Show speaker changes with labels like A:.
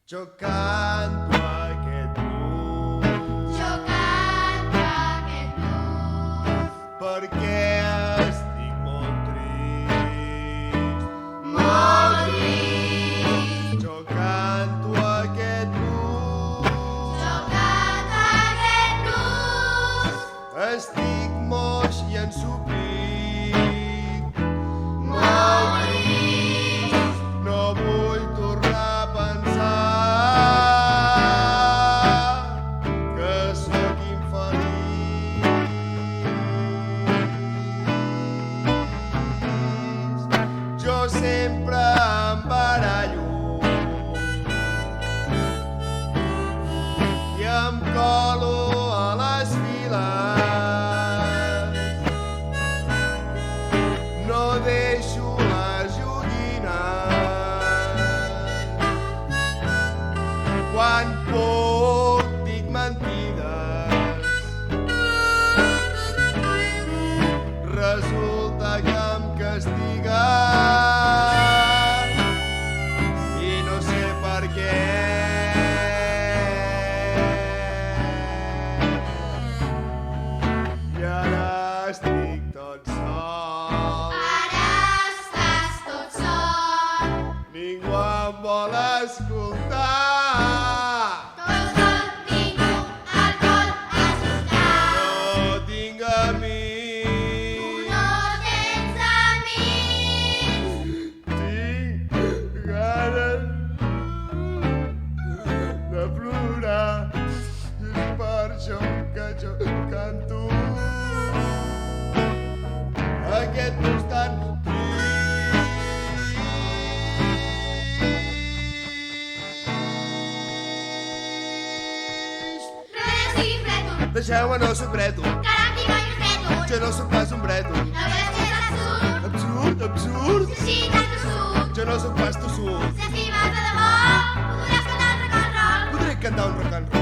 A: Jo canto aquest blues perquè estic molt trist.
B: Molt trist.
A: Jo canto aquest blues. Estic moix i ensopit.
B: Molt trist.
A: No vull tornar a pensar que sóc infeliç. Jo sempre em barallo i em colo a les files. No deixo les joguines. Quan puc dic mentides. Resulta que em castiguen i no sé per què. I ara estic tot sol. Ningú em vol escoltar. No tinc amics. Tinc ganes de plorar. És per això que jo canto aquest blues tan trist. Deixeu-me, no soc breto. Jo no sóc pas un breto. Absurd, absurd. Jo no sóc pas tossut. Podré cantar un rock and roll.